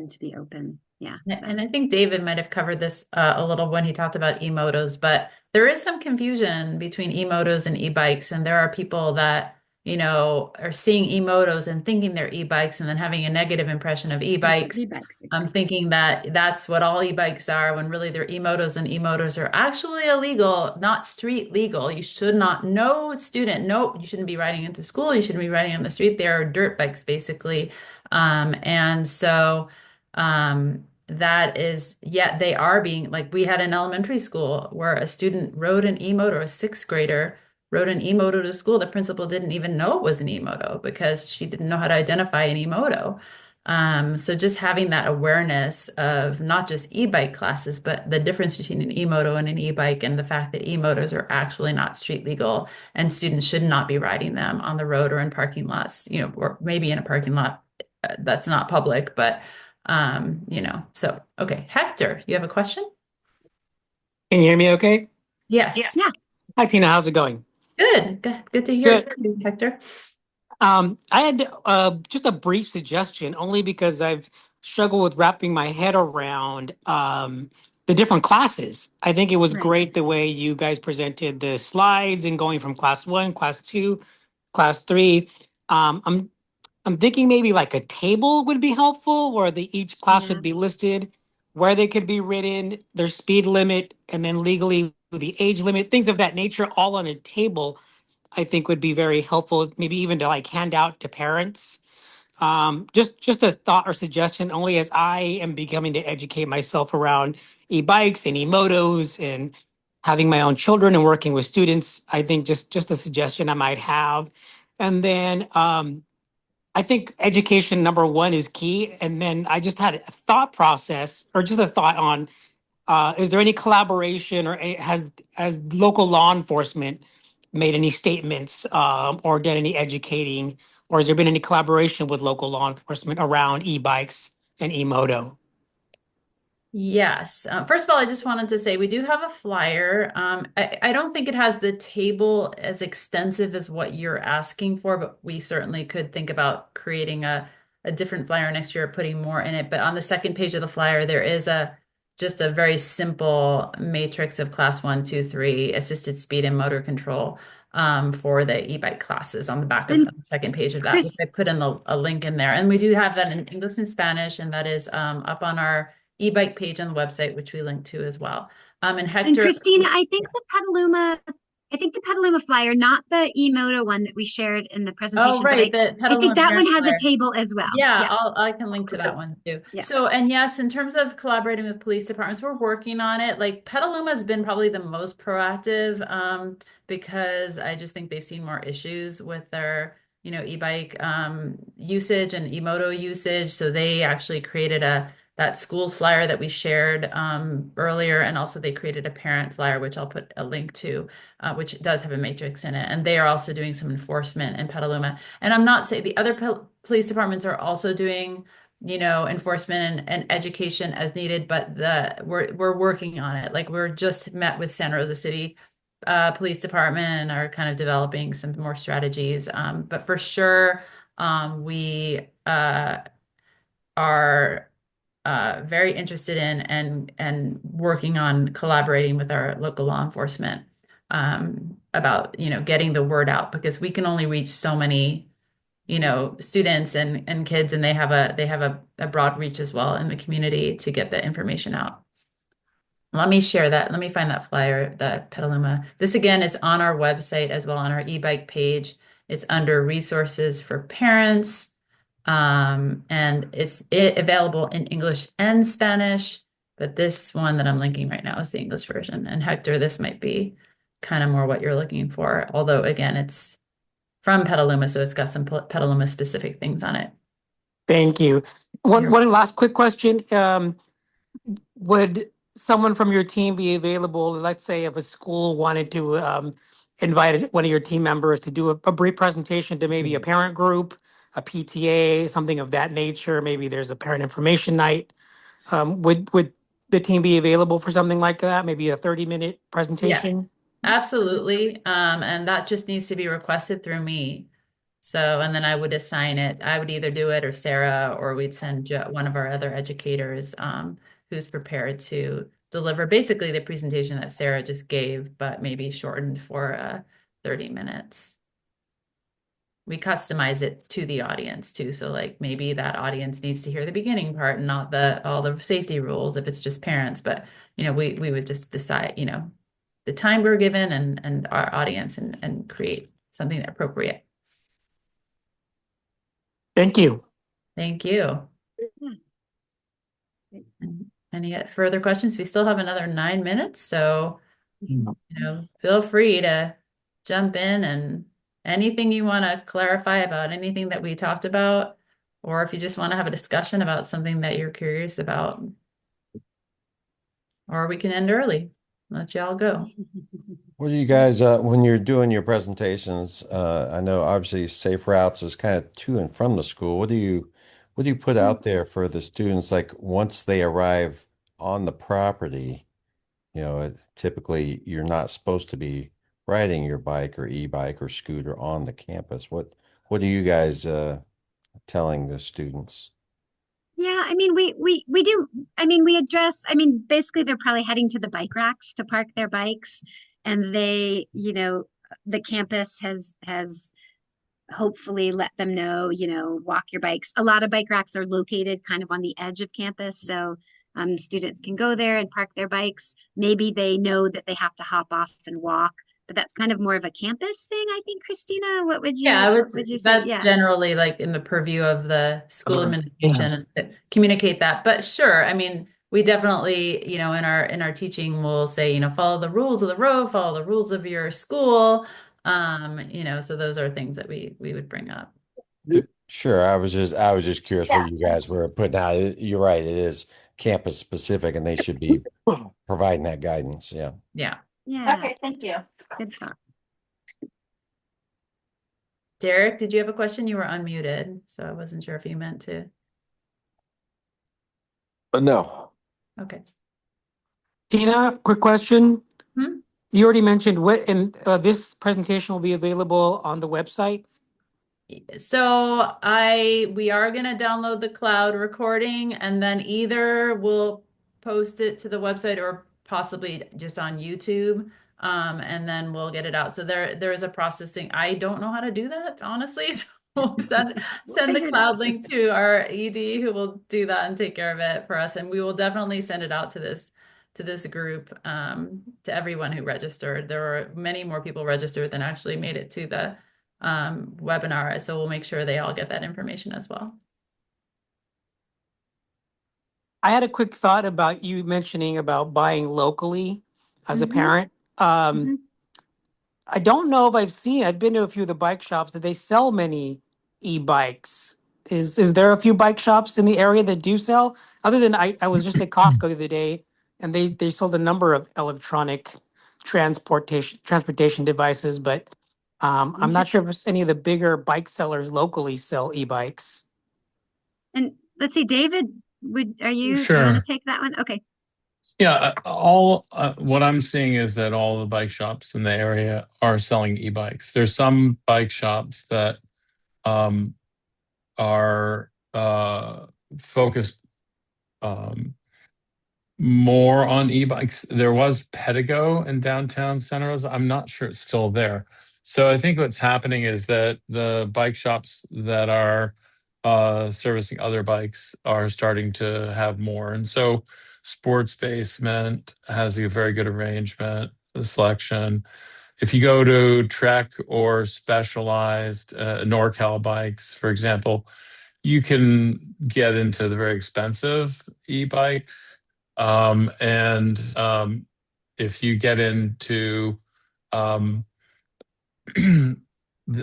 [SPEAKER 2] to be open. Yeah.
[SPEAKER 1] And I think David might have covered this a little when he talked about e-motos, but there is some confusion between e-motos and e-bikes, and there are people that are seeing e-motos and thinking they're e-bikes and then having a negative impression of e-bikes.
[SPEAKER 2] E-bikes.
[SPEAKER 1] I'm thinking that that's what all e-bikes are when really they're e-motos, and e-motos are actually illegal, not street legal. You should not, no student, no, you shouldn't be riding into school. You shouldn't be riding on the street. They are dirt bikes basically. And so that is, yet they are being, like, we had an elementary school where a student rode an e-moto, a sixth grader rode an e-moto to school. The principal didn't even know it was an e-moto because she didn't know how to identify an e-moto. So just having that awareness of not just e-bike classes, but the difference between an e-moto and an e-bike, and the fact that e-motos are actually not street legal and students should not be riding them on the road or in parking lots, or maybe in a parking lot that's not public, but so, okay. Hector, you have a question?
[SPEAKER 5] Can you hear me okay?
[SPEAKER 1] Yes.
[SPEAKER 2] Yeah.
[SPEAKER 5] Hi, Tina. How's it going?
[SPEAKER 1] Good to hear
[SPEAKER 5] Good.
[SPEAKER 1] you, Hector.
[SPEAKER 5] I had just a brief suggestion, only because I've struggled with wrapping my head around the different classes. I think it was
[SPEAKER 2] Right.
[SPEAKER 5] great the way you guys presented the slides and going from class 1, class 2, class 3. I'm thinking maybe like a table would be helpful, where each class
[SPEAKER 2] Yeah.
[SPEAKER 5] would be listed, where they could be ridden, their speed limit, and then legally the age limit, things of that nature, all on a table. I think would be very helpful, maybe even to like hand out to parents. Just a thought or suggestion, only as I am becoming to educate myself around e-bikes and e-motos and having my own children and working with students. I think just a suggestion I might have. And then I think education number one is key. And then I just had a thought process, or just a thought on, is there any collaboration, or has local law enforcement made any statements or done any educating, or has there been any collaboration with local law enforcement around e-bikes and e-moto?
[SPEAKER 1] Yes. First of all, I just wanted to say we do have a flyer. I don't think it has the table as extensive as what you're asking for, but we certainly could think about creating a different flyer next year, putting more in it. But on the second page of the flyer, there is just a very simple matrix of class 1, 2, 3, assisted speed and motor control for the e-bike classes on the back of the second page of that.
[SPEAKER 2] Chris,
[SPEAKER 1] I put in a link in there. And we do have that in English and Spanish, and that is up on our e-bike page on the website, which we link to as well. And Hector.
[SPEAKER 2] And Christina, I think the Petaluma flyer, not the e-moto one that we shared in the presentation.
[SPEAKER 1] Oh, right.
[SPEAKER 2] I think that one has a table as well.
[SPEAKER 1] Yeah, I can link to that one too.
[SPEAKER 2] Yeah.
[SPEAKER 1] So, and yes, in terms of collaborating with police departments, we're working on it. Like Petaluma has been probably the most proactive because I just think they've seen more issues with their e-bike usage and e-moto usage. So they actually created that schools flyer that we shared earlier, and also they created a parent flyer, which I'll put a link to, which does have a matrix in it. And they are also doing some enforcement in Petaluma. And I'm not saying the other police departments are also doing, enforcement and education as needed, but we're working on it. Like we're just met with Santa Rosa City Police Department and are kind of developing some more strategies. But for sure, we are very interested in and working on collaborating with our local law enforcement about getting the word out, because we can only reach so many students and kids, and they have a broad reach as well in the community to get the information out. Let me share that. Let me find that flyer, the Petaluma. This again is on our website as well, on our e-bike page. It's under resources for parents. And it's available in English and Spanish, but this one that I'm linking right now is the English version. And Hector, this might be kind of more what you're looking for. Although again, it's from Petaluma, so it's got some Petaluma specific things on it.
[SPEAKER 5] Thank you. One last quick question. Would someone from your team be available, let's say if a school wanted to invite one of your team members to do a brief presentation to maybe a parent group, a PTA, something of that nature? Maybe there's a parent information night. Would the team be available for something like that? Maybe a 30-minute presentation?
[SPEAKER 1] Absolutely. And that just needs to be requested through me. So, and then I would assign it. I would either do it or Sarah, or we'd send one of our other educators who's prepared to deliver basically the presentation that Sarah just gave, but maybe shortened for 30 minutes. We customize it to the audience too. So like maybe that audience needs to hear the beginning part and not all the safety rules if it's just parents. But we would just decide, the time we're given and our audience and create something appropriate.
[SPEAKER 5] Thank you.
[SPEAKER 1] Thank you. Any further questions? We still have another 9 minutes, so feel free to jump in and anything you want to clarify about anything that we talked about, or if you just want to have a discussion about something that you're curious about, or we can end early. Let y'all go.
[SPEAKER 4] What do you guys, when you're doing your presentations, I know obviously safe routes is kind of to and from the school. What do you put out there for the students, like once they arrive on the property? Typically you're not supposed to be riding your bike or e-bike or scooter on the campus. What are you guys telling the students?
[SPEAKER 2] Yeah, I mean, we do. I mean, we address. I mean, basically, they're probably heading to the bike racks to park their bikes, and the campus has hopefully let them know, walk your bikes. A lot of bike racks are located kind of on the edge of campus, so students can go there and park their bikes. Maybe they know that they have to hop off and walk, but that's kind of more of a campus thing, I think. Christina, what would you say?
[SPEAKER 1] That's
[SPEAKER 2] Yeah.
[SPEAKER 1] generally like in the purview of the school administration and communicate that. But sure, I mean, we definitely, in our teaching, we'll say, follow the rules of the road, follow the rules of your school. So those are things that we would bring up.
[SPEAKER 4] Sure. I was just curious what you guys were putting out. You're right. It is campus specific and they should be providing that guidance. Yeah.
[SPEAKER 1] Yeah.
[SPEAKER 2] Yeah.
[SPEAKER 1] Okay. Thank you.
[SPEAKER 2] Good thought.
[SPEAKER 1] Derek, did you have a question? You were unmuted, so I wasn't sure if you meant to.
[SPEAKER 6] No.
[SPEAKER 1] Okay.
[SPEAKER 5] Tina, quick question.
[SPEAKER 1] Hmm?
[SPEAKER 5] You already mentioned this presentation will be available on the website.
[SPEAKER 1] So we are going to download the cloud recording, and then either we'll post it to the website or possibly just on YouTube. And then we'll get it out. So there is a processing. I don't know how to do that, honestly. So we'll send the cloud link to our ED who will do that and take care of it for us. And we will definitely send it out to this group, to everyone who registered. There were many more people registered than actually made it to the webinar. So we'll make sure they all get that information as well.
[SPEAKER 5] I had a quick thought about you mentioning about buying locally as a parent. I don't know if I've been to a few of the bike shops. Do they sell many e-bikes? Is there a few bike shops in the area that do sell? Other than I was just at Costco the other day and they sold a number of electronic transportation devices, but I'm not sure if any of the bigger bike sellers locally sell e-bikes.
[SPEAKER 2] And let's see, David, do you want to take that one? Okay.
[SPEAKER 3] Yeah, what I'm seeing is that all the bike shops in the area are selling e-bikes. There's some bike shops that are focused more on e-bikes. There was Pedigo in downtown Santa Rosa. I'm not sure it's still there. So I think what's happening is that the bike shops that are servicing other bikes are starting to have more. And so Sports Basement has a very good arrangement, the selection. If you go to Trek or Specialized, NorCal bikes, for example, you can get into the very expensive e-bikes. And if you get into um,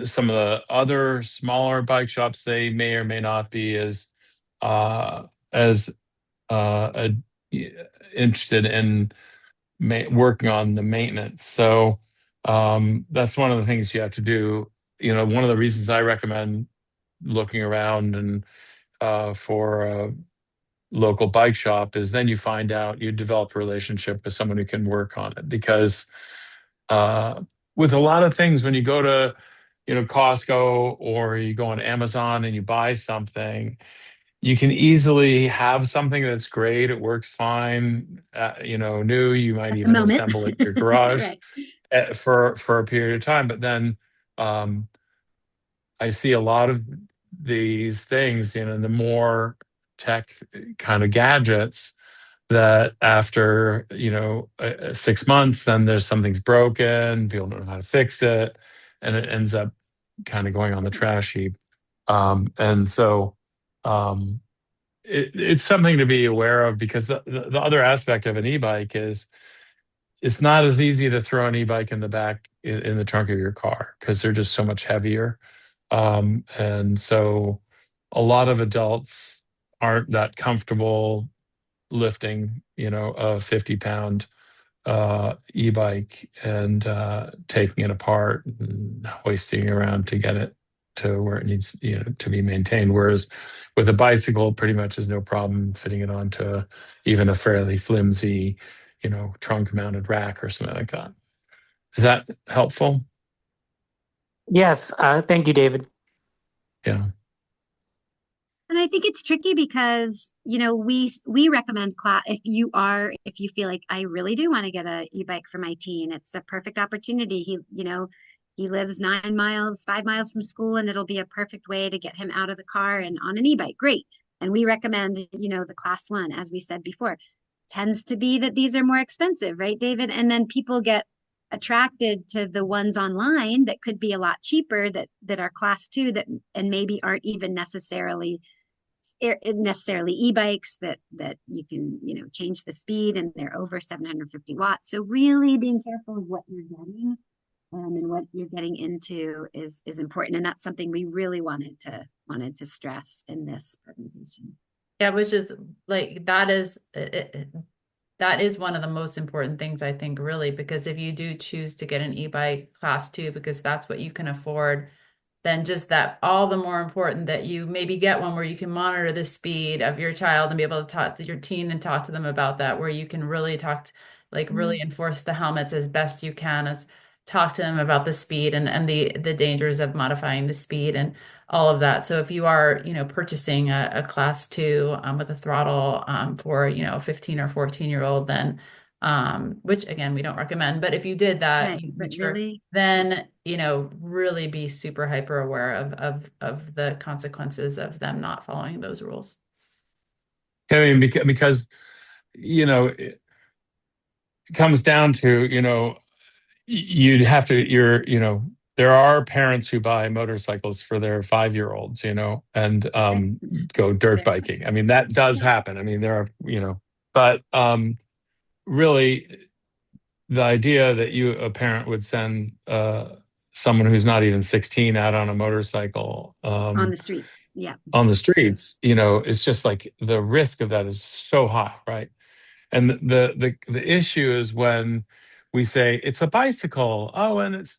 [SPEAKER 3] some of the other smaller bike shops, they may or may not be uh, as uh, interested in working on the maintenance. So that's one of the things you have to do. One of the reasons I recommend looking around and for a local bike shop is then you find out you develop a relationship with someone who can work on it because uh, with a lot of things when you go to Costco or you go on Amazon and you buy something, you can easily have something that's great, it works fine, new, you might
[SPEAKER 2] At the
[SPEAKER 3] even
[SPEAKER 2] moment.
[SPEAKER 3] assemble it in your garage
[SPEAKER 2] Right.
[SPEAKER 3] for a period of time, but then um, I see a lot of these things, the more tech kind of gadgets that after, 6 months, then there's something's broken, people don't know how to fix it, and it ends up kind of going on the trash heap. And so um, it's something to be aware of because the other aspect of an e-bike is it's not as easy to throw an e-bike in the back in the trunk of your car because they're just so much heavier. And so a lot of adults aren't that comfortable lifting, a 50-pound e-bike and taking it apart and hoisting it around to get it to where it needs, to be maintained. Whereas with a bicycle, pretty much is no problem fitting it onto even a fairly flimsy, trunk mounted rack or something like that. Is that helpful?
[SPEAKER 5] Yes, thank you, David.
[SPEAKER 3] Yeah.
[SPEAKER 2] And I think it's tricky because, we recommend class if you feel like I really do want to get a e-bike for my teen, it's a perfect opportunity. He lives 9 miles, 5 miles from school, and it'll be a perfect way to get him out of the car and on an e-bike. Great. And we recommend, the class one, as we said before, tends to be that these are more expensive, right, David? And then people get attracted to the ones online that could be a lot cheaper that are class two that and maybe aren't even necessarily e-bikes that you can change the speed and they're over 750 watts. So really being careful of what you're getting and what you're getting into is important, and that's something we really wanted to stress in this presentation.
[SPEAKER 1] Yeah, which is like that is one of the most important things, I think, really, because if you do choose to get an e-bike class two because that's what you can afford, then just that all the more important that you maybe get one where you can monitor the speed of your child and be able to talk to your teen and talk to them about that, where you can really really enforce the helmets as best you can, as talk to them about the speed and the dangers of modifying the speed and all of that. So if you are, purchasing a class two with a throttle for, a 15 or 14-year-old, then which again we don't recommend, but if you did that,
[SPEAKER 2] Right, but really,
[SPEAKER 1] then really be super hyper aware of the consequences of them not following those rules.
[SPEAKER 3] I mean, because it comes down to, you'd have to, there are parents who buy motorcycles for their 5-year-olds, and go dirt biking. I mean, that does happen. I mean, there are, but really the idea that a parent would send someone who's not even 16 out on a motorcycle
[SPEAKER 2] on the streets. Yeah.
[SPEAKER 3] on the streets, it's just like the risk of that is so high, right? And the issue is when we say it's a bicycle. Oh, and it's,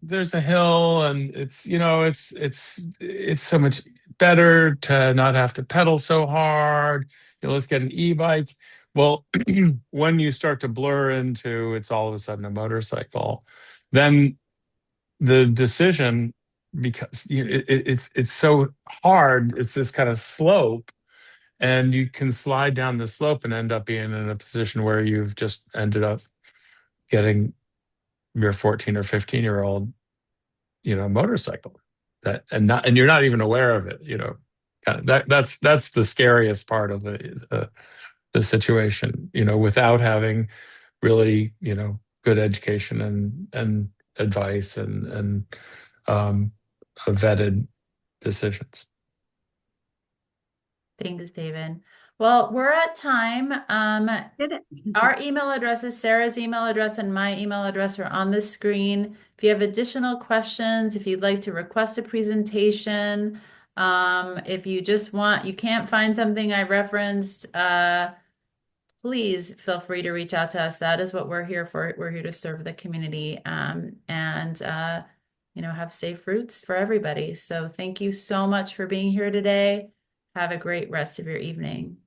[SPEAKER 3] there's a hill and it's, it's so much better to not have to pedal so hard. Let's get an e-bike. Well, when you start to blur into it's all of a sudden a motorcycle, then the decision, because it's so hard, it's this kind of slope, and you can slide down the slope and end up being in a position where you've just ended up getting your 14 or 15-year-old motorcycle and you're not even aware of it. That's the scariest part of the situation, without having really, good education and advice and um, vetted decisions.
[SPEAKER 1] Thanks, David. Well, we're at time.
[SPEAKER 2] Did it?
[SPEAKER 1] Our email addresses, Sarah's email address and my email address are on the screen. If you have additional questions, if you'd like to request a presentation, if you just want, you can't find something I referenced, please feel free to reach out to us. That is what we're here for. We're here to serve the community, and have safe routes for everybody. So thank you so much for being here today. Have a great rest of your evening.